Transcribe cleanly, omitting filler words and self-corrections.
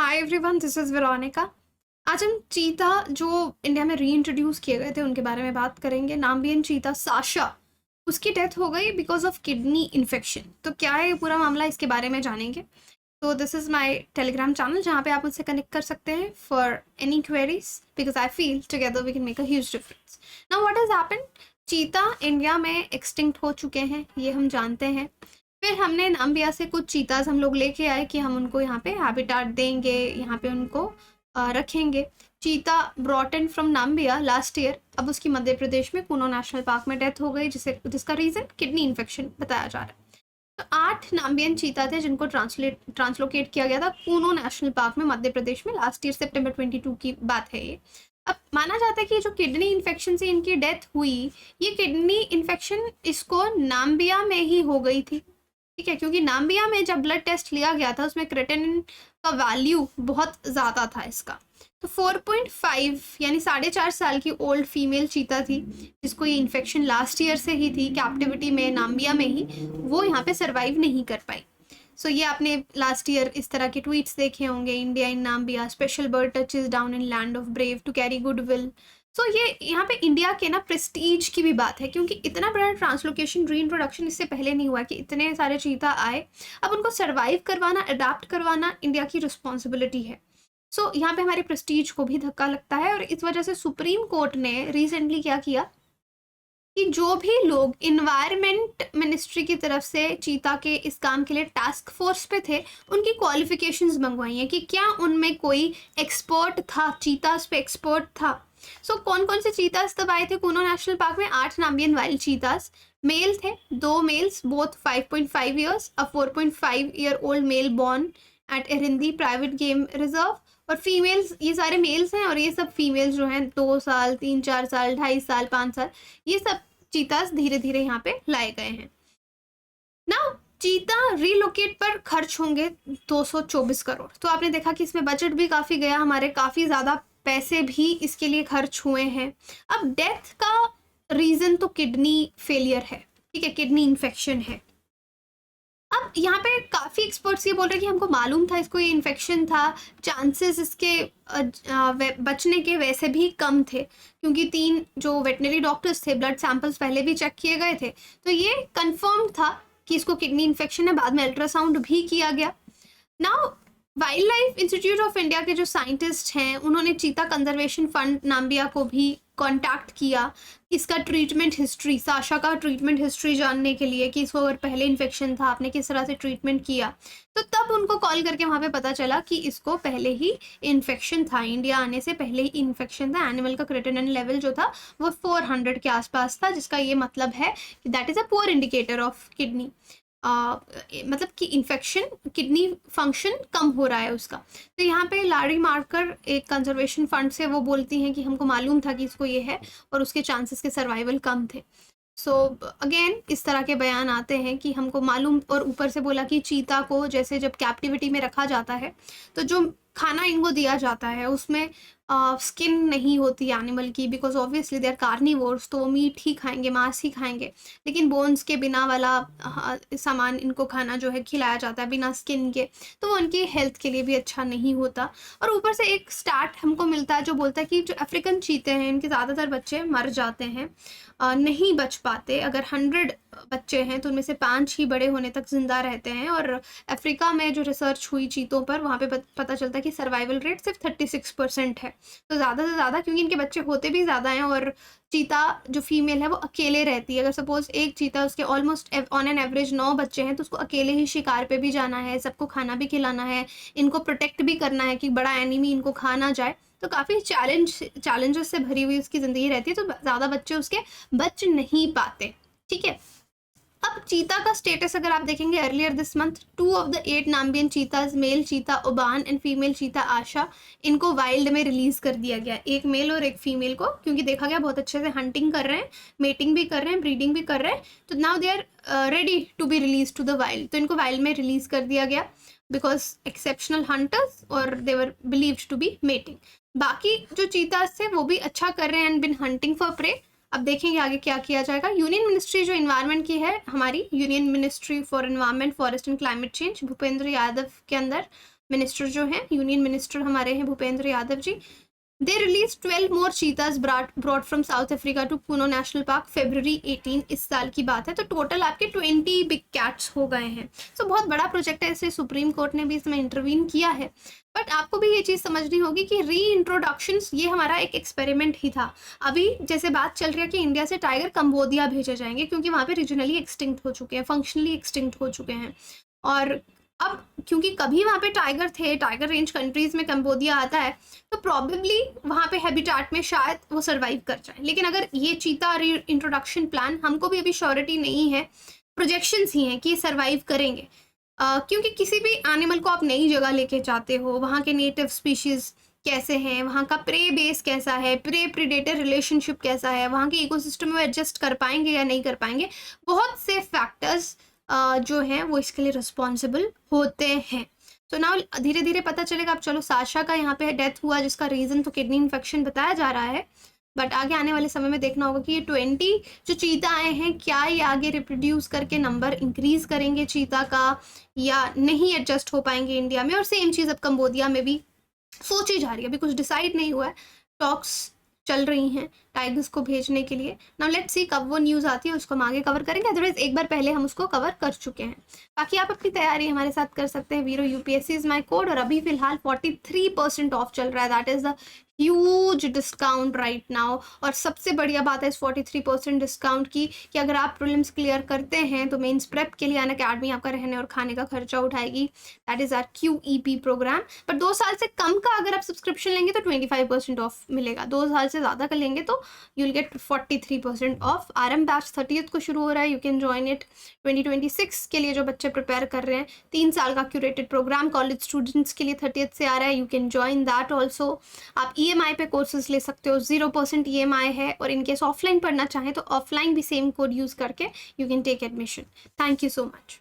Hi everyone, this is Veronica. आज हम चीता जो इंडिया में रीइंट्रोड्यूस किए गए थे उनके बारे में बात करेंगे। नाम्बियन चीता साशा, उसकी डेथ हो गई बिकॉज ऑफ किडनी इन्फेक्शन। तो क्या है ये पूरा मामला, इसके बारे में जानेंगे। तो this is my Telegram channel जहाँ पे आप मुझसे कनेक्ट कर सकते हैं for any queries, because I feel together we can make a huge difference. Now what has happened, चीता इंडिया में एक्सटिंक्ट हो चुके हैं, ये हम जानते हैं। फिर हमने नाम्बिया से कुछ चीताज हम लोग लेके आए कि हम उनको यहाँ पे हैबिटाट देंगे, यहाँ पे उनको रखेंगे। चीता brought in from Namibia last year, अब उसकी मध्य प्रदेश में कूनो नेशनल पार्क में डेथ हो गई, जिसका रीज़न किडनी इन्फेक्शन बताया जा रहा है। तो 8 नाम्बियन चीता थे जिनको ट्रांसलोकेट किया गया था कूनो नेशनल पार्क में मध्य प्रदेश में लास्ट ईयर सितंबर 22 की बात है ये। अब माना जाता है कि जो किडनी इन्फेक्शन से इनकी डेथ हुई, ये किडनी इन्फेक्शन इसको नाम्बिया में ही हो गई थी, ठीक है, क्योंकि नाम्बिया में जब ब्लड टेस्ट लिया गया था उसमें क्रेटिनिन का वैल्यू बहुत ज़्यादा था इसका। तो 4.5 यानी 4.5 साल की ओल्ड फीमेल चीता थी जिसको ये इन्फेक्शन लास्ट ईयर से ही थी कैप्टिविटी में नाम्बिया में ही, वो यहाँ पे सरवाइव नहीं कर पाई। सो ये आपने लास्ट ईयर इस तरह के ट्वीट्स देखे होंगे, India in Namibia, special bird touches down in land of brave to carry good will. So ये यहाँ पे इंडिया के ना प्रेस्टीज की भी बात है, क्योंकि इतना बड़ा ट्रांसलोकेशन रीइंट्रोडक्शन इससे पहले नहीं हुआ कि इतने सारे चीता आए। अब उनको सर्वाइव करवाना, अडाप्ट करवाना इंडिया की रिस्पॉन्सिबिलिटी है। सो यहाँ पे हमारे प्रेस्टीज को भी धक्का लगता है, और इस वजह से सुप्रीम कोर्ट ने रिसेंटली क्या किया कि जो भी लोग इन्वायरमेंट मिनिस्ट्री की तरफ से चीता के इस काम के लिए टास्क फोर्स पे थे, उनकी क्वालिफिकेशंस मंगवाई हैं कि क्या उनमें कोई एक्सपर्ट था, चीतास पे एक्सपर्ट था। सो कौन कौन से चीतास तब आए थे कूनो नेशनल पार्क में? 8 नाम्बियन वाइल्ड चीतास। मेल थे, 2 males, both 5.5 years, a 4.5 year old male born at Erindi private game reserve. और फीमेल्स, ये सारे मेल्स हैं, और ये सब फीमेल्स जो हैं 2 साल, 3-4 साल, 2.5 साल, 5 साल, ये सब चीतास धीरे धीरे यहाँ पे लाए गए हैं। नाउ चीता रीलोकेट पर खर्च होंगे 224 करोड़। तो आपने देखा कि इसमें बजट भी काफ़ी गया, हमारे काफ़ी ज़्यादा पैसे भी इसके लिए खर्च हुए हैं। अब डेथ का रीज़न तो किडनी फेलियर है, ठीक है, किडनी इन्फेक्शन है। अब यहाँ पे काफ़ी एक्सपर्ट्स ये बोल रहे हैं कि हमको मालूम था इसको ये इन्फेक्शन था, चांसेस इसके बचने के वैसे भी कम थे, क्योंकि 3 जो वेटनरी डॉक्टर्स थे, ब्लड सैंपल्स पहले भी चेक किए गए थे, तो ये कंफर्म था कि इसको किडनी इन्फेक्शन है। बाद में अल्ट्रासाउंड भी किया गया। Now wild life institute of India के जो साइंटिस्ट हैं उन्होंने चीता कंजर्वेशन फंड नाम्बिया को भी कांटेक्ट किया इसका ट्रीटमेंट हिस्ट्री, साशा का ट्रीटमेंट हिस्ट्री जानने के लिए कि इसको अगर पहले इन्फेक्शन था, आपने किस तरह से ट्रीटमेंट किया। तो तब उनको कॉल करके वहाँ पे पता चला कि इसको पहले ही इन्फेक्शन था, इंडिया आने से पहले ही इन्फेक्शन था। एनिमल का क्रेटिनिन लेवल जो था वो 400 के आसपास था, जिसका ये मतलब है कि that is a poor indicator of kidney, मतलब कि इन्फेक्शन, किडनी फंक्शन कम हो रहा है उसका। तो यहाँ पे लारी मार्कर एक कंजर्वेशन फंड से वो बोलती हैं कि हमको मालूम था कि इसको ये है और उसके चांसेस के सर्वाइवल कम थे। सो अगेन इस तरह के बयान आते हैं कि हमको मालूम, और ऊपर से बोला कि चीता को जैसे जब कैप्टिविटी में रखा जाता है तो जो खाना इनको दिया जाता है उसमें स्किन नहीं होती एनिमल की, because obviously they are carnivores, तो वो मीट ही खाएंगे, मांस ही खाएंगे, लेकिन बोन्स के बिना वाला सामान इनको खाना जो है खिलाया जाता है बिना स्किन के, तो वो उनकी हेल्थ के लिए भी अच्छा नहीं होता। और ऊपर से एक स्टार्ट हमको मिलता है जो बोलता है कि जो अफ्रीकन चीते हैं इनके ज़्यादातर बच्चे मर जाते हैं, नहीं बच पाते। अगर 100 बच्चे हैं तो उनमें से 5 ही बड़े होने तक जिंदा रहते हैं। और अफ्रीका में जो रिसर्च हुई चीतों पर, वहाँ पे पता चलता है कि सर्वाइवल रेट सिर्फ 36% है। तो ज़्यादा से ज़्यादा, क्योंकि इनके बच्चे होते भी ज़्यादा हैं, और चीता जो फीमेल है वो अकेले रहती है। अगर सपोज एक चीता, उसके ऑलमोस्ट ऑन एन एवरेज 9 बच्चे हैं, तो उसको अकेले ही शिकार पे भी जाना है, सबको खाना भी खिलाना है, इनको प्रोटेक्ट भी करना है कि बड़ा एनिमी इनको खा ना जाए। तो काफ़ी चैलेंजेस से भरी हुई उसकी ज़िंदगी रहती है, तो ज़्यादा बच्चे उसके बच नहीं पाते, ठीक है। अब चीता का स्टेटस अगर आप देखेंगे, earlier this month 2 of the 8 Namibian cheetahs, male cheetah Oban and female चीता आशा, इनको वाइल्ड में रिलीज कर दिया गया, एक मेल और एक फीमेल को, क्योंकि देखा गया बहुत अच्छे से हंटिंग कर रहे हैं, मेटिंग भी कर रहे हैं, ब्रीडिंग भी कर रहे हैं, तो now they are ready to be release to the wild. तो इनको वाइल्ड में रिलीज कर दिया गया बिकॉज एक्सेप्शनल हंटर्स, और दे वर बिलीव्ड टू बी मेटिंग। बाकी जो चीताज थे वो भी अच्छा कर रहे हैं and been hunting for prey. अब देखेंगे आगे क्या किया जाएगा। यूनियन मिनिस्ट्री जो इन्वायरमेंट की है, हमारी union ministry for environment, forest and climate change, Bhupendra Yadav के अंदर मिनिस्टर जो हैं, यूनियन मिनिस्टर हमारे हैं Bhupendra Yadav ji, they released 12 more cheetahs brought from South Africa to Kuno National Park February 18 इस साल की बात है। तो टोटल आपके 20 बिग कैट्स हो गए हैं। तो बहुत बड़ा प्रोजेक्ट है, इसलिए सुप्रीम कोर्ट ने भी इसमें इंटरवीन किया है। बट आपको भी ये चीज़ समझनी होगी कि री इंट्रोडक्शंस ये हमारा एक एक्सपेरिमेंट ही था। अभी जैसे बात चल रही है कि इंडिया से टाइगर कंबोडिया भेजे जाएंगे क्योंकि वहाँ पे रीजनली एक्सटिंक्ट हो चुके हैं, फंक्शनली एक्सटिंक्ट हो चुके हैं। और अब क्योंकि कभी वहाँ पे टाइगर थे, टाइगर रेंज कंट्रीज़ में कंबोडिया आता है, तो प्रॉबेबली वहाँ पे हैबिटेट में शायद वो सर्वाइव कर जाए। लेकिन अगर ये चीता री इंट्रोडक्शन प्लान, हमको भी अभी श्योरिटी नहीं है, प्रोजेक्शंस ही हैं कि सर्वाइव करेंगे। क्योंकि किसी भी एनिमल को आप नई जगह लेके जाते हो, वहाँ के नेटिव स्पीशीज़ कैसे हैं, वहाँ का प्रे बेस कैसा है, प्रे प्रीडेटर रिलेशनशिप कैसा है, वहाँ के इकोसिस्टम में एडजस्ट कर पाएंगे या नहीं कर पाएंगे, बहुत से फैक्टर्स जो हैं वो इसके लिए रिस्पॉन्सिबल होते हैं। तो नाउ धीरे धीरे पता चलेगा। अब चलो साशा का यहाँ पे डेथ हुआ जिसका रीज़न तो किडनी इन्फेक्शन बताया जा रहा है, बट आगे आने वाले समय में देखना होगा कि ये 20 जो चीता आए हैं, क्या ये आगे रिप्रोड्यूस करके नंबर इंक्रीज करेंगे चीता का या नहीं एडजस्ट हो पाएंगे इंडिया में। और सेम चीज़ अब कंबोडिया में भी सोची जा रही है, अभी कुछ डिसाइड नहीं हुआ है, टॉक्स चल रही हैं टाइगर्स को भेजने के लिए। नाउ लेट्स सी कब वो न्यूज़ आती है, उसको हम आगे कवर करेंगे। अदरवाइज एक बार पहले हम उसको कवर कर चुके हैं। बाकी आप अपनी तैयारी हमारे साथ कर सकते हैं। वीरो यूपीएससी इज माई कोड, और अभी फिलहाल 43% ऑफ चल रहा है। That is the huge discount right now. और सबसे बढ़िया बात है इस 43% डिस्काउंट की कि अगर आप प्रीलिम्स क्लियर करते हैं तो मेंस प्रेप के लिए अनअकैडमी आपका रहने और खाने का खर्चा उठाएगी। That is our QEP program. पर 2 साल से कम का अगर आप सब्सक्रिप्शन लेंगे तो 25% ऑफ मिलेगा। 2 साल से ज़्यादा का लेंगे तो you will get 43% of. RM batch 30th को शुरू हो रहा है, यू कैन ज्वाइन इट। 2026 के लिए जो बच्चे प्रिपेयर कर रहे हैं, 3 साल का क्यूरेटेड प्रोग्राम कॉलेज स्टूडेंट्स के लिए 30th से आ रहा है, you can join that also. आप EMI पे कोर्सेज ले सकते हो, 0% EMI है। और इनकेस ऑफलाइन पढ़ना चाहें तो ऑफलाइन भी सेम कोड यूज़ करके you can take admission. Thank you so much.